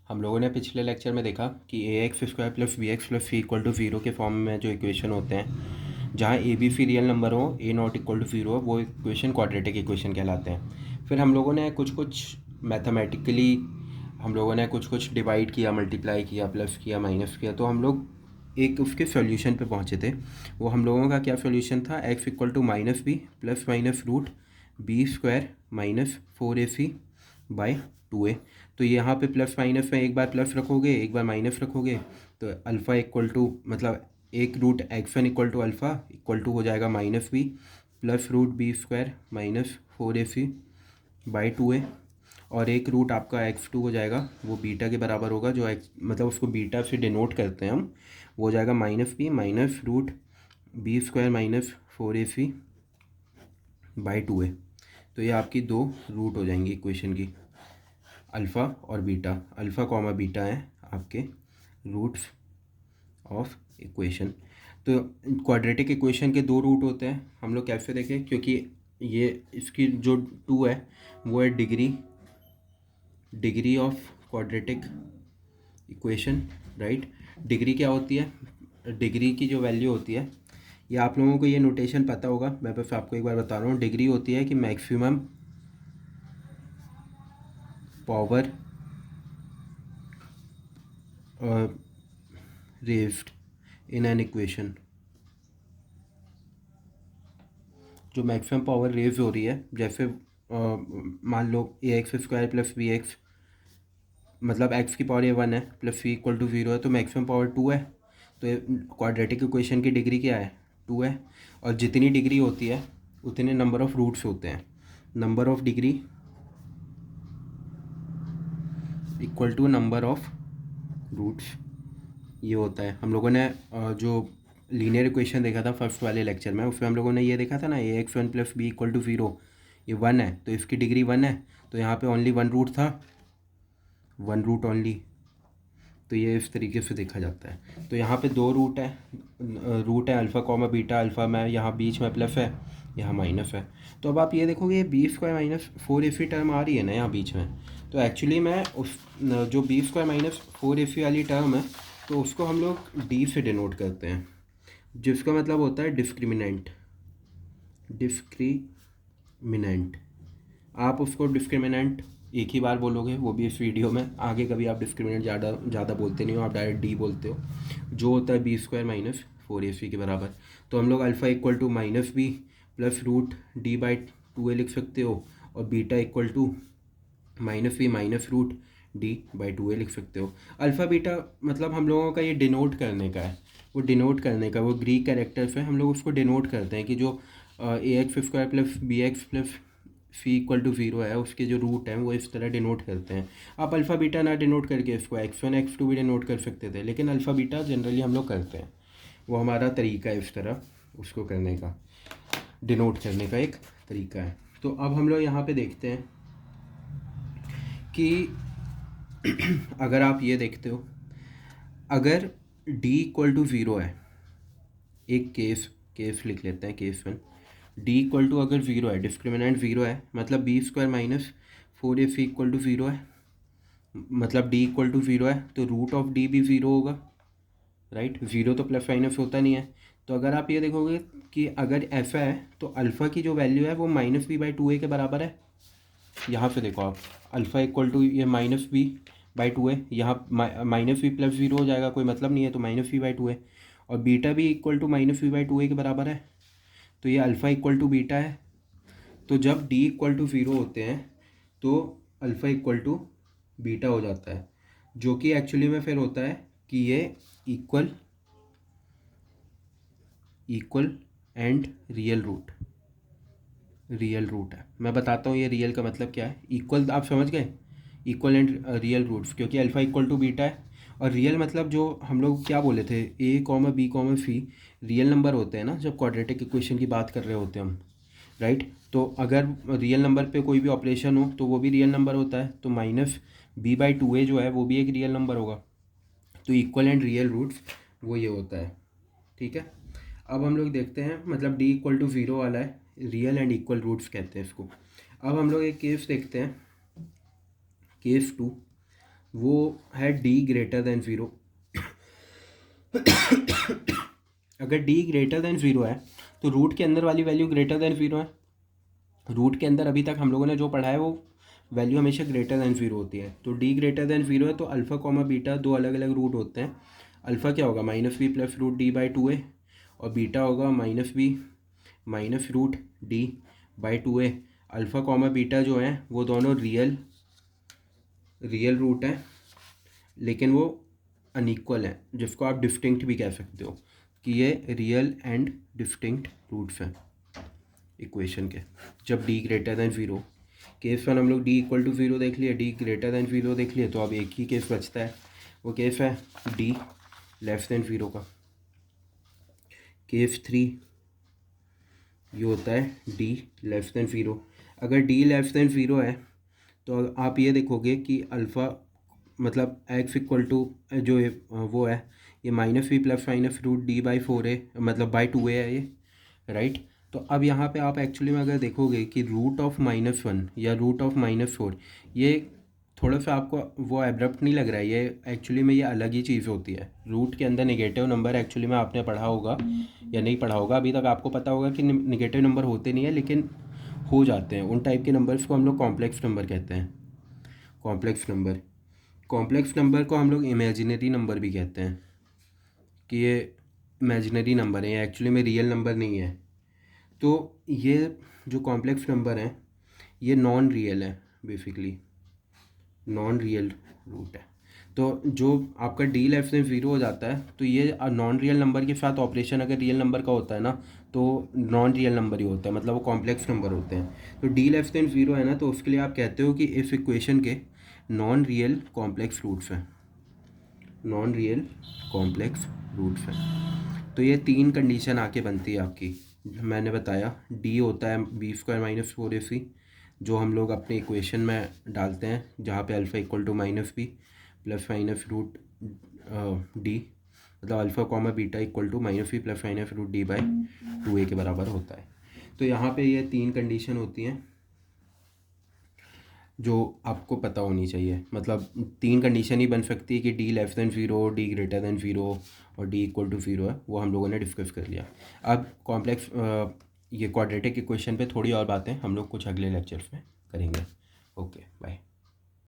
हम लोगों ने पिछले लेक्चर में देखा कि A X square plus B X plus C equal to zero के फॉर्म में जो इक्वेशन होते हैं, जहाँ A B C real number हो, A not equal to zero हो, वो इक्वेशन क्वाड्रेटिक इक्वेशन कहलाते हैं। फिर हम लोगों ने कुछ मैथमेटिकली हम लोगों ने कुछ डिवाइड किया, मल्टीप्लाई किया, प्लस किया, माइनस किया, तो हम लोग एक उसके सॉल्यूशन पे पहुँचे थे। वो हम लोगों का क्या सॉल्यूशन था? X equal to minus B plus minus root B square minus 4ac by 2a। तो यहाँ पे प्लस माइनस में एक बार प्लस रखोगे, एक बार माइनस रखोगे, तो अल्फ़ा इक्वल टू मतलब एक root x1 equal to alpha equal to हो जाएगा minus B plus root B square minus 4ac by 2a। और एक रूट आपका x2 हो जाएगा, वो बीटा के बराबर होगा, जो x मतलब उसको बीटा से डिनोट करते हैं हम, वो हो जाएगा minus B minus root B square minus 4ac by 2a। तो ये आपकी दो रूट हो जाएंगी इक्वेशन की, अल्फ़ा और बीटा। अल्फ़ा कॉमा बीटा है आपके रूट्स ऑफ इक्वेशन। तो क्वाड्रेटिक इक्वेशन के दो रूट होते हैं। हम लोग कैसे देखें? क्योंकि ये इसकी जो टू है वो है degree of quadratic equation, right. Degree क्या होती है? डिग्री की जो वैल्यू होती है, ये आप लोगों को ये नोटेशन पता होगा, मैं बस आपको एक बार बता रहा हूँ। डिग्री होती है कि maximum power raised in an equation. जो मैक्सिमम पावर रेज हो रही है, जैसे मान लो A X square plus B X, मतलब एक्स की पावर A1 है plus C equal to zero है, तो मैक्सिमम पावर 2 है। तो क्वाड्रेटिक इक्वेशन की डिग्री क्या है? 2 है। और जितनी डिग्री होती है उतने नंबर ऑफ़ रूट्स होते हैं। Number of degree equal to number of roots, ये होता है। हम लोगों ने जो लीनियर इक्वेशन देखा था फर्स्ट वाले लेक्चर में, उसमें हम लोगों ने ये देखा था ना, A X one plus B equal to zero, ये 1 है, तो इसकी डिग्री 1 है। तो यहाँ पे ओनली 1 रूट था, 1 रूट ओनली। तो ये इस तरीके से देखा जाता है। तो यहाँ पे दो रूट है अल्फ़ा कॉमा बीटा। अल्फ़ा में यहाँ बीच में प्लस है, यहाँ माइनस है। तो अब आप ये देखोगे, ये B square minus 4ac term आ रही है ना यहाँ बीच में, तो एक्चुअली मैं उस जो बी स्क्वायर माइनस 4ac वाली टर्म है, तो उसको हम लोग डी से डिनोट करते हैं, जिसका मतलब होता है डिस्क्रिमिनेंट। डिस्क्रिमिनेंट, आप उसको डिस्क्रिमिनेंट एक ही बार बोलोगे, वो भी इस वीडियो में। आगे कभी आप डिस्क्रिमिनेंट ज़्यादा बोलते नहीं हो, आप डायरेक्ट डी बोलते हो, जो होता है बी स्क्वायर माइनस 4ac के बराबर। तो हम लोग alpha equal to minus B plus root D by 2a लिख सकते हो, और beta equal to minus B minus root D by 2a लिख सकते हो। अल्फ़ा बीटा मतलब हम लोगों का ये डिनोट करने का है, वो डिनोट करने का, वो ग्रीक कैरेक्टर्स है, हम लोग उसको डिनोट करते हैं कि जो A X square plus B X plus C equal to zero है, उसके जो रूट हैं वो इस तरह डिनोट करते हैं। आप अल्फ़ा बीटा ना डिनोट करके इसको x1 x2 भी डिनोट कर सकते थे, लेकिन अल्फ़ा बीटा जनरली हम लोग करते हैं, वो हमारा तरीका है इस तरह उसको करने का, डिनोट करने का एक तरीका है। तो अब हम लोग यहाँ पे देखते हैं कि अगर आप ये देखते हो, अगर d इक्वल टू ज़ीरो है, एक केस लिख लेते हैं, केस 1। d इक्वल टू अगर ज़ीरो है, डिस्क्रिमिनेंट ज़ीरो है, मतलब B square minus 4ac equal to zero है, मतलब d इक्वल टू ज़ीरो है, तो रूट ऑफ d भी ज़ीरो होगा, राइट। ज़ीरो तो प्लस माइनस होता नहीं है। तो अगर आप ये देखोगे कि अगर ऐसा है, तो अल्फ़ा की जो वैल्यू है वो माइनस बी बाई 2a के बराबर है। यहाँ से देखो आप, अल्फ़ा इक्वल टू ये माइनस बी बाई 2a, यहाँ माइनस बी प्लस ज़ीरो हो जाएगा, कोई मतलब नहीं है, तो माइनस बी बाई 2a। और बीटा भी equal to minus B by 2a के बराबर है, तो ये अल्फ़ा इक्वल टू बीटा है। तो जब डी इक्वल टू ज़ीरो होते हैं, तो अल्फ़ा इक्वल टू बीटा हो जाता है, जो कि एक्चुअली में फिर होता है कि ये इक्वल एंड रियल रूट है। मैं बताता हूँ ये रियल का मतलब क्या है। इक्वल आप समझ गए, इक्वल एंड रियल रूट्स, क्योंकि अल्फ़ा इक्वल टू बीटा है। और रियल मतलब जो हम लोग क्या बोले थे, ए कॉमा बी कॉमा सी रियल नंबर होते हैं ना, जब क्वाड्रेटिक इक्वेशन की बात कर रहे होते हैं हम, राइट। तो अगर रियल नंबर पे कोई भी ऑपरेशन हो तो वो भी रियल नंबर होता है, तो माइनस बी बाई 2a जो है वो भी एक रियल नंबर होगा। तो इक्वल एंड रियल रूट्स वो ये होता है, ठीक है। अब हम लोग देखते हैं, मतलब डी इक्वल टू ज़ीरो वाला है, रियल एंड इक्वल रूट्स कहते हैं इसको। अब हम लोग एक केस देखते हैं, केस 2, वो है डी ग्रेटर देन ज़ीरो। अगर डी ग्रेटर देन ज़ीरो है तो रूट के अंदर वाली वैल्यू ग्रेटर देन ज़ीरो है। रूट के अंदर अभी तक हम लोगों ने जो पढ़ा है वो वैल्यू हमेशा ग्रेटर देन ज़ीरो होती है। तो डी ग्रेटर देन ज़ीरो है तो अल्फ़ा कॉमा बीटा दो अलग अलग रूट होते हैं। अल्फ़ा क्या होगा -b plus root D by 2a और बीटा होगा -b minus root D by 2a। Alpha comma beta जो है वो दोनों रियल रूट हैं, लेकिन वो अनइक्वल हैं, जिसको आप डिस्टिंक्ट भी कह सकते हो कि ये रियल एंड डिस्टिंक्ट रूट्स हैं इक्वेशन के जब D greater than zero. Case one हम लोग डी इक्वल टू ज़ीरो देख लिए, डी ग्रेटर देन ज़ीरो देख लिए, तो अब एक ही केस बचता है, वो केस है डी लेस देन ज़ीरो का। केस थ्री ये होता है डी लेस देन ज़ीरो। अगर डी लेस देन ज़ीरो है तो आप ये देखोगे कि अल्फ़ा मतलब एक्स इक्वल टू जो वो है ये -b plus minus root D by 4a मतलब बाई 2a है ये, राइट। तो अब यहाँ पे आप एक्चुअली में अगर देखोगे कि रूट ऑफ -1 या रूट ऑफ -4 ये थोड़ा सा आपको वो एब्रप्ट नहीं लग रहा है, ये एक्चुअली में ये अलग ही चीज़ होती है। रूट के अंदर नेगेटिव नंबर एक्चुअली में आपने पढ़ा होगा या नहीं पढ़ा होगा, अभी तक आपको पता होगा कि नेगेटिव नंबर होते नहीं है लेकिन हो जाते हैं। उन टाइप के नंबर्स को हम लोग कॉम्प्लेक्स नंबर कहते हैं। कॉम्प्लेक्स नंबर को हम लोग इमेजिनरी नंबर भी कहते हैं कि ये इमेजिनरी नंबर है, ये एक्चुअली में रियल नंबर नहीं है। तो ये जो कॉम्प्लेक्स नंबर हैं ये नॉन रियल है, बेसिकली नॉन रियल रूट है। तो जो आपका डी लेस देन ज़ीरो हो जाता है तो ये नॉन रियल नंबर के साथ ऑपरेशन अगर रियल नंबर का होता है ना तो नॉन रियल नंबर ही होता है, मतलब वो कॉम्प्लेक्स नंबर होते हैं। तो डी लेस देन ज़ीरो है ना, तो उसके लिए आप कहते हो कि इस इक्वेशन के नॉन रियल कॉम्प्लेक्स रूट्स हैं, नॉन रियल कॉम्प्लेक्स रूट्स हैं। तो ये तीन कंडीशन आके बनती है आपकी। मैंने बताया डी होता है b² - 4ac जो हम लोग अपने इक्वेशन में डालते हैं जहाँ पे alpha equal to -b plus minus root D, मतलब alpha comma beta equal to -b plus minus root D by 2a के बराबर होता है। तो यहाँ पे ये तीन कंडीशन होती हैं जो आपको पता होनी चाहिए, मतलब तीन कंडीशन ही बन सकती है कि D less than zero, D greater than zero और डी इक्वल टू ज़ीरो है, वो हम लोगों ने डिस्कस कर लिया। अब कॉम्प्लेक्स ये क्वाड्रेटिक इक्वेशन पे थोड़ी और बातें हम लोग कुछ अगले लेक्चर्स में करेंगे। Okay bye.